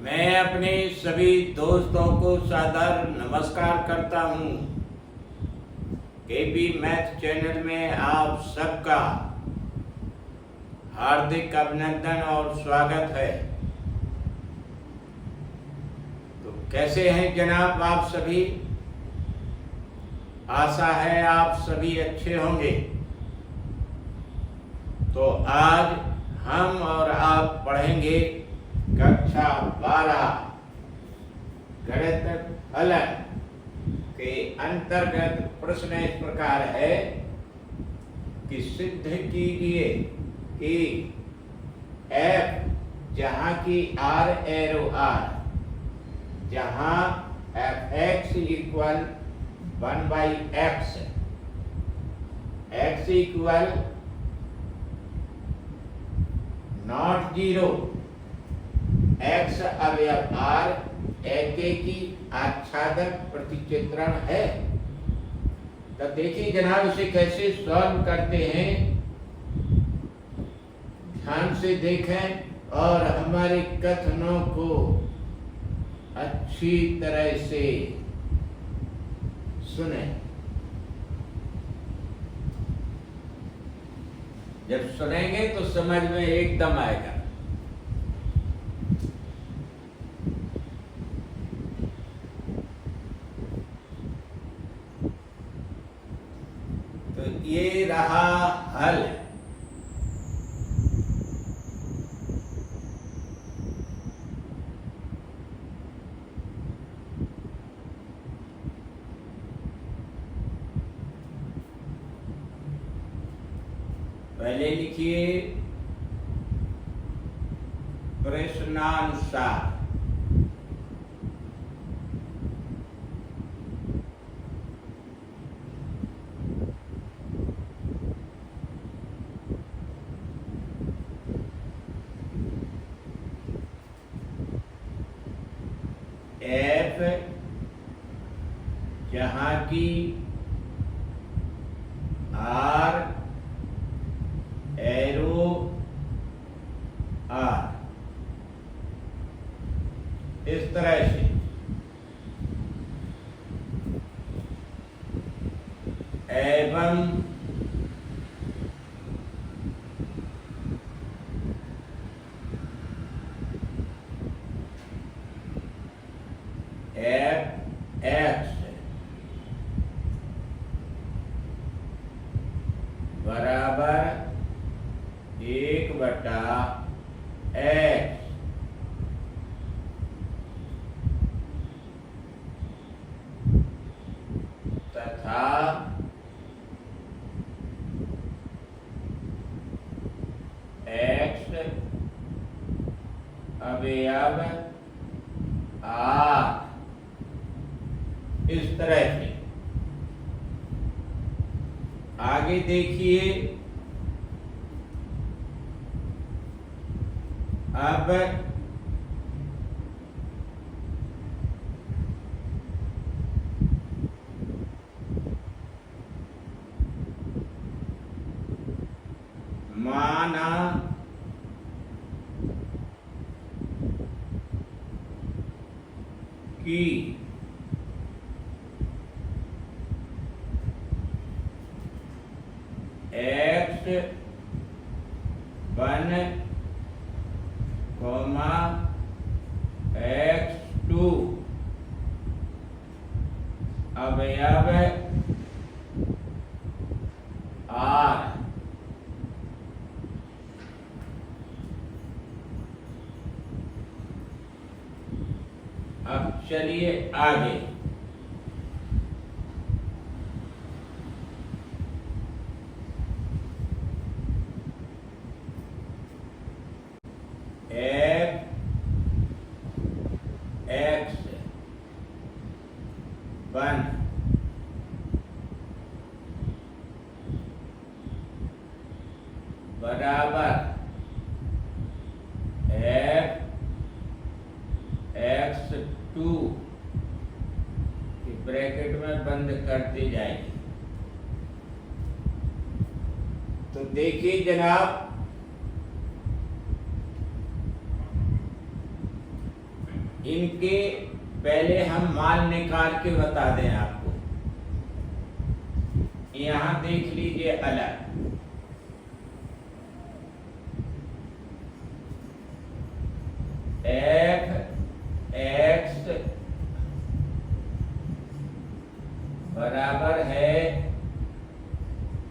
मैं अपने सभी दोस्तों को सादर नमस्कार करता हूँ। केपी मैथ चैनल में आप सबका हार्दिक अभिनंदन और स्वागत है। तो कैसे हैं जनाब आप सभी? आशा है आप सभी अच्छे होंगे। तो आज हम और आप पढ़ेंगे कक्षा 12 गणित फलन के अंतर्गत प्रश्न इस प्रकार है कि सिद्ध कीजिए कि f जहाँ की r एरो r जहाँ f(x) equal 1/x x equal not 0 x अवयव r की आच्छादक प्रतिचित्रण है। तो देखिए जनाब इसे कैसे सॉल्व करते हैं, ध्यान से देखें और हमारे कथनों को अच्छी तरह से सुने। जब सुनेंगे तो समझ में एकदम आएगा। तो ये रहा हल। पहले लिखिए प्रश्नानुसार। f जहाँ की r एरो r इस तरह से एवं f(x) बराबर 1/x तथा x अवयव r इस तरह से। आगे देखिए, अब माना कि x1, x2 अवयव r। अब चलिए आगे। f(x1) बराबर f(x2) ब्रैकेट में बंद करते जाएंगे। तो देखिए जनाब इनके पहले हम मान निकाल के बता दें आपको। यहां देख लीजिए अलग, एफ एक्स बराबर है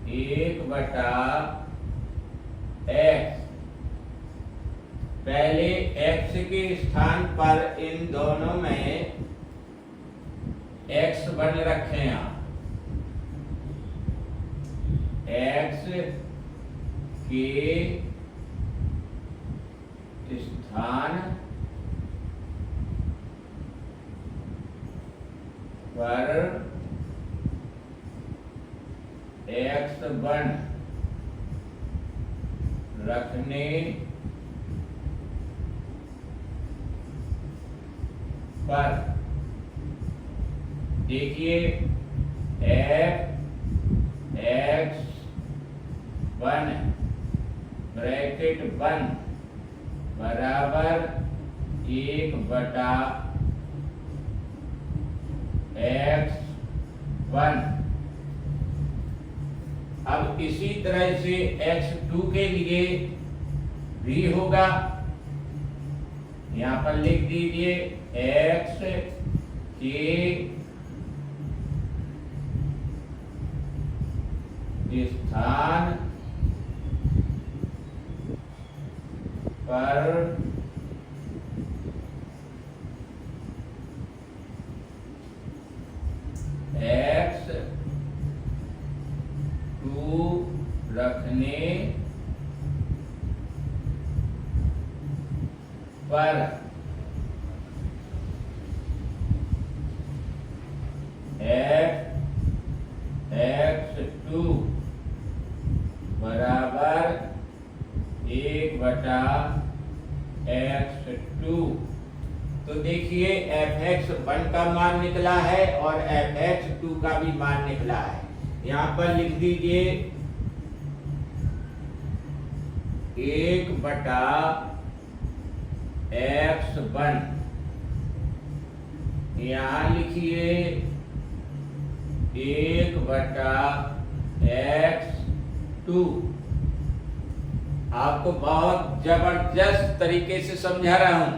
1/x। पहले x के स्थान पर इन दोनों में x बन रखे हैं आप। x के स्थान पर x बन रखने पर देखिए f x 1 ब्रैकेट 1 बराबर 1/x1। अब इसी तरह से x2 के लिए भी होगा। यहां पर लिख दीजिए x के स्थान पर x2 रखने पर x2 बराबर 1/x2। तो देखिए fx1 का मान निकला है और fx2 का भी मान निकला है। यहां पर लिख दीजिए 1/x1। यहां लिखिए 1/x2। आपको बहुत जबरदस्त तरीके से समझा रहा हूं,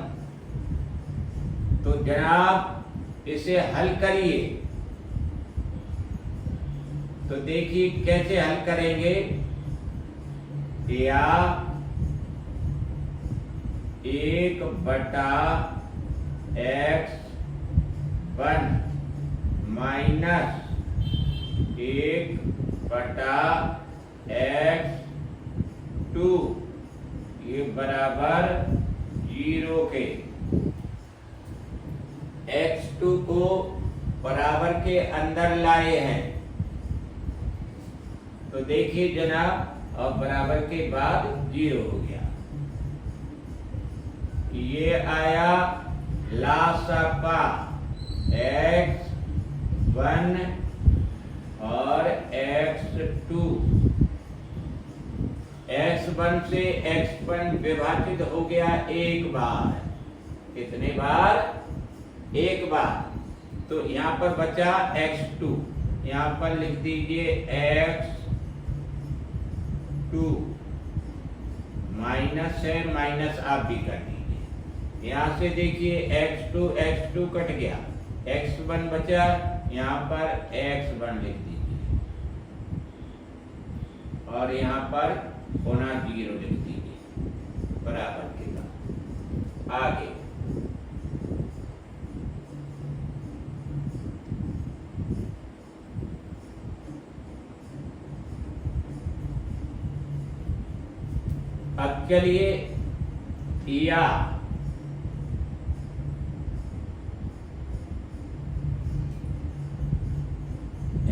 तो जनाब इसे हल करिए। तो देखिए कैसे हल करेंगे। या 1/x1 माइनस 1/x2 ये बराबर 0 के। x2 को बराबर के अंदर लाए हैं, तो देखिए जनाब और बराबर के बाद 0 हो गया। ये आया लासापा x1 और x2। x1 से x1 विभाजित हो गया एक बार। कितने बार? एक बार। तो यहां पर बचा x2। यहां पर लिख दीजिए x2 माइनस है, माइनस आप भी कर दीजिए। यहां से देखिए x2 कट गया, x1 बचा। यहां पर x1 लिख दीजिए और यहां पर पुनः 0 लिख दीजिए बराबर के बाद। आगे अब चलिए या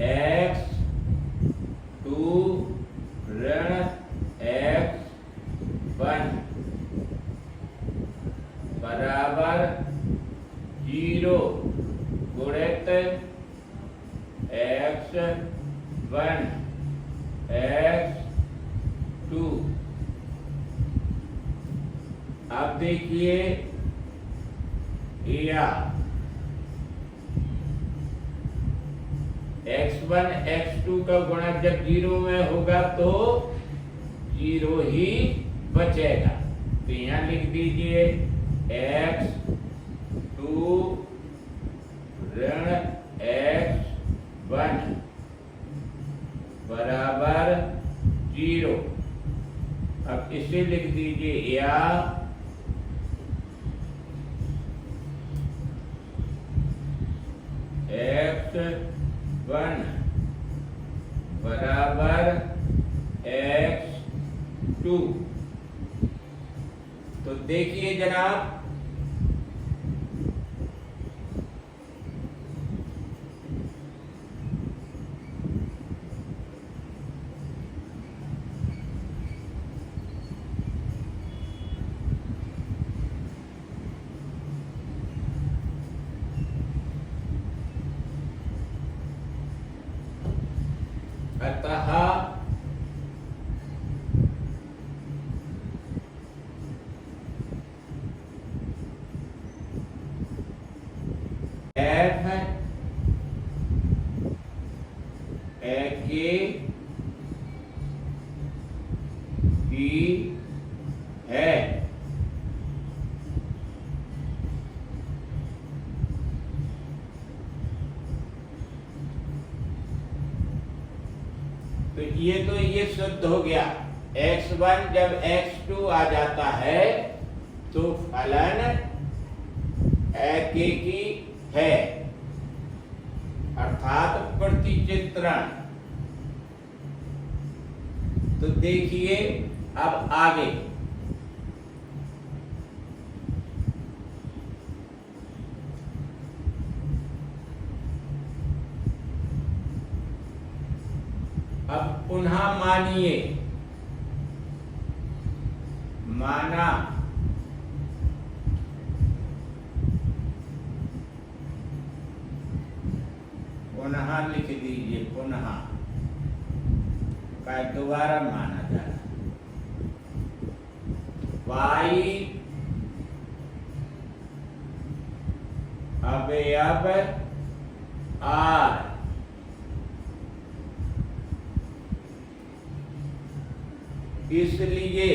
x2 ऋण x1 बराबर 0 गुणित x1 x2। अब देखिए या x1 x2 का गुणक जब 0 में होगा तो 0 ही बचेगा। तो यहां लिख दीजिए x2 ऋण x1 बराबर 0। अब इसे लिख दीजिए या x1 बराबर x2। तो देखिए जनाब, अतः f की है। तो ये शुद्ध हो गया। x1 जब x2 आ जाता है तो फलन की है, अर्थात प्रतिचित्रण। तो देखिए अब आगे अब पुनः मानिए, माना पुनः लिख दीजिए, पुनः का दोबारा माना जा रहा y अवयव r इसलिए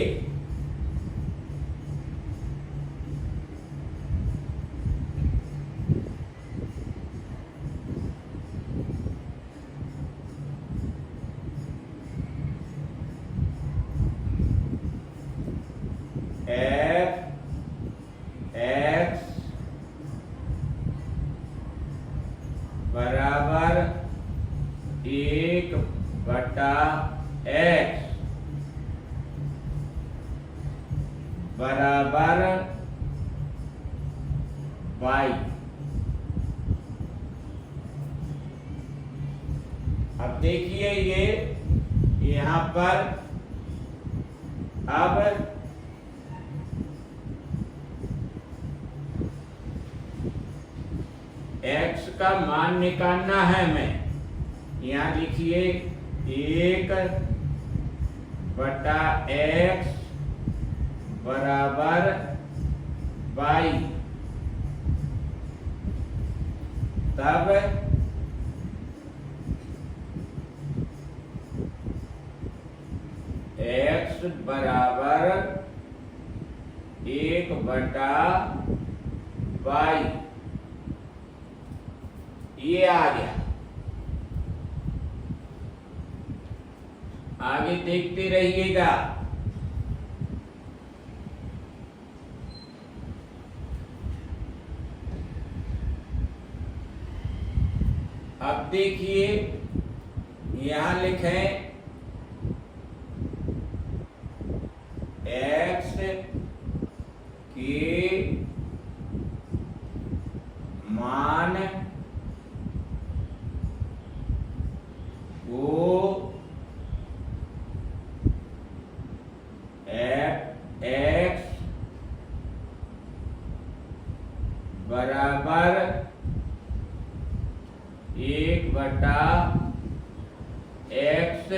f(x) बराबर 1/x बराबर y। अब देखिए ये यहां पर अब x का मान निकालना है हमें। यहां लिखिए 1/x बराबर y। तब x बराबर 1/y ये आ गया। आगे देखते रहिएगा। अब देखिए यहां लिखें x के मान को x बराबर 1/x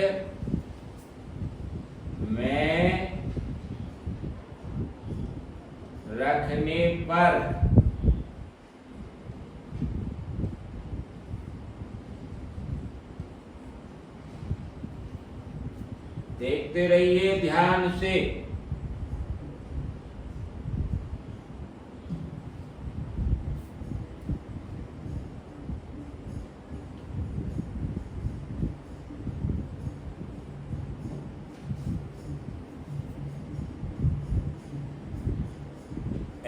में रखने पर देखते रहिए ध्यान से।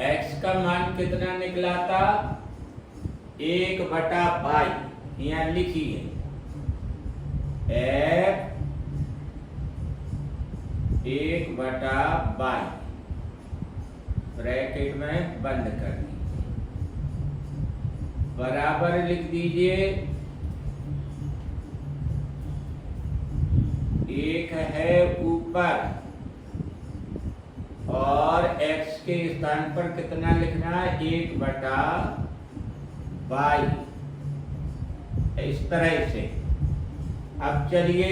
x का मान कितना निकला था? 1/22। यहाँ लिखिए f 1/22 ब्रैकेट में बंद कर दीजिए, बराबर लिख दीजिए। एक है ऊपर और x के स्थान पर कितना लिखना है? 1/22। इस तरह से अब चलिए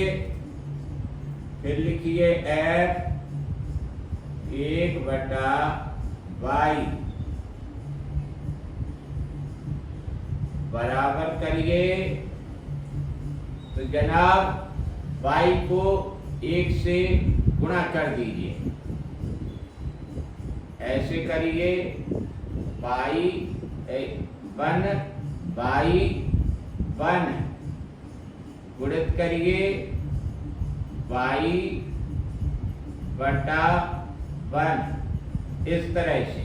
फिर लिखिए f 1/22 बराबर करिए। तो जनाब y को 1 से गुणा कर दीजिए, ऐसे करिए। बाई 1/1 गुणित करिए 22/1 इस तरह से।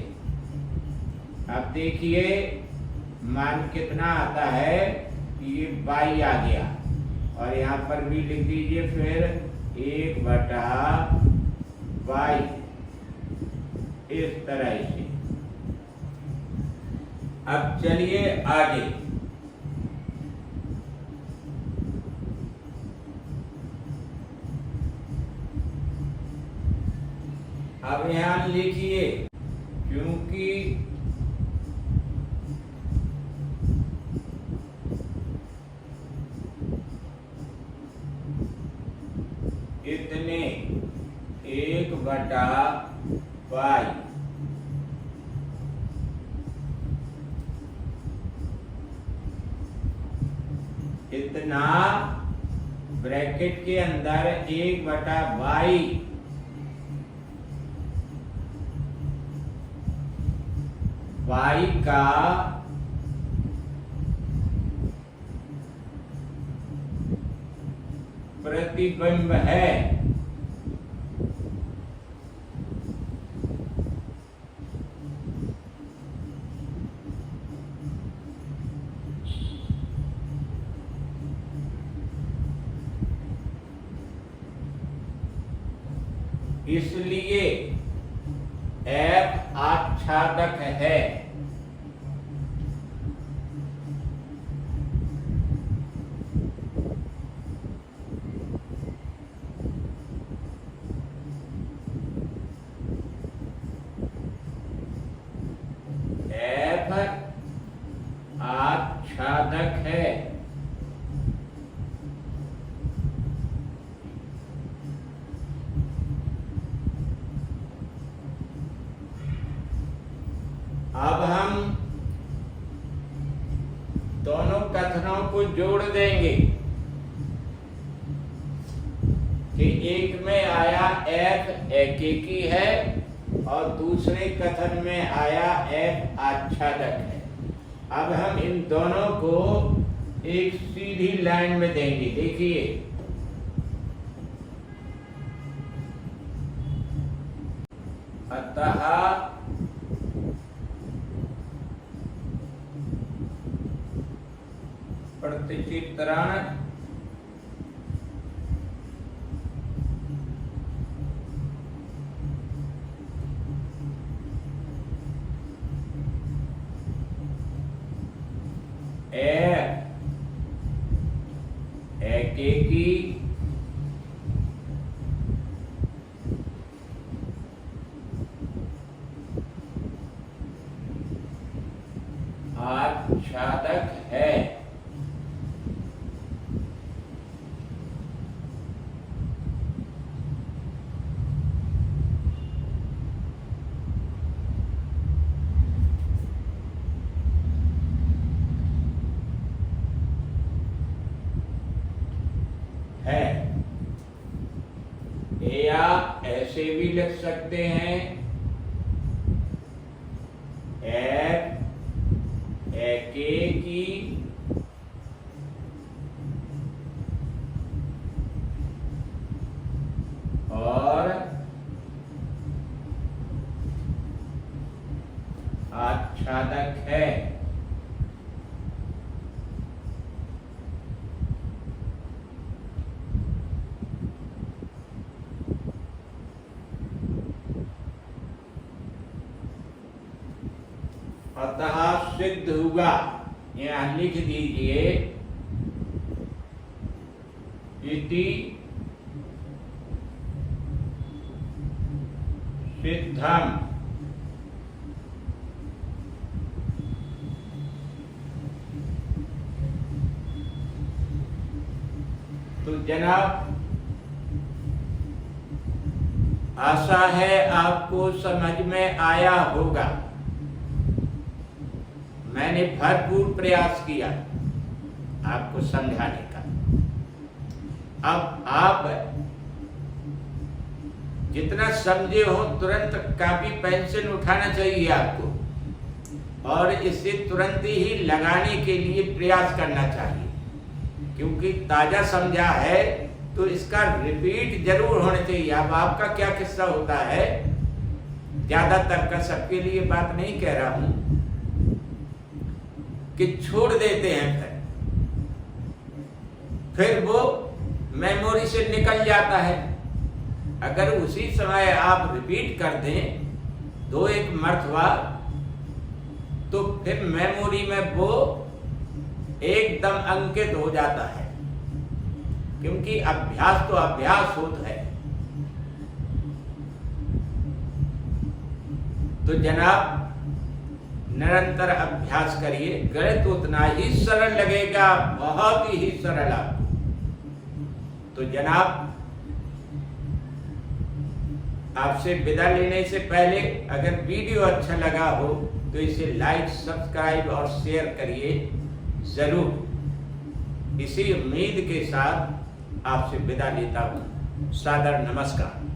अब देखिए मान कितना आता है? ये 22 आ गया और यहाँ पर भी लिख दीजिए फिर 1/22 इस तरह से। अब चलिए आगे। अब यहाँ लिखिए क्योंकि इतने 1/22 इतना ब्रैकेट के अंदर 1/22 y का प्रतिबिंब है। इसलिए f आच्छादक है। f आच्छादक है। अब हम दोनों कथनों को जोड़ देंगे कि एक में आया f एकेकी है और दूसरे कथन में आया f आच्छादक है। अब हम इन दोनों को एक सीधी लाइन में देंगे। देखिए अतः प्रतिचित्रण एकेकी आच्छादक है। ऐसे भी लिख सकते हैं f ak की और आच्छादक है। अतः सिद्ध हुआ, यहां लिख दीजिए इति सिद्धम। तो जनाब आशा है आपको समझ में आया होगा। मैंने भरपूर प्रयास किया आपको समझाने का। अब आप जितना समझे हो तुरंत कॉपी पेंसिल उठाना चाहिए आपको और इसे तुरंत ही लगाने के लिए प्रयास करना चाहिए, क्योंकि ताजा समझा है तो इसका रिपीट जरूर होना चाहिए। अब आपका क्या किस्सा होता है, ज्यादातर का, सबके लिए बात नहीं कह रहा हूं, कि छोड़ देते हैं, फिर वो मेमोरी से निकल जाता है। अगर उसी समय आप रिपीट कर दें 2-1 मरतबा तो फिर मेमोरी में वो एकदम अंकित हो जाता है, क्योंकि अभ्यास तो अभ्यास होता है। तो जनाब निरंतर अभ्यास करिए, गणित उतना ही सरल लगेगा, बहुत ही सरल आपको। तो जनाब आपसे विदा लेने से पहले अगर वीडियो अच्छा लगा हो तो इसे लाइक, सब्सक्राइब और शेयर करिए जरूर। इसी उम्मीद के साथ आपसे विदा लेता हूं। सादर नमस्कार।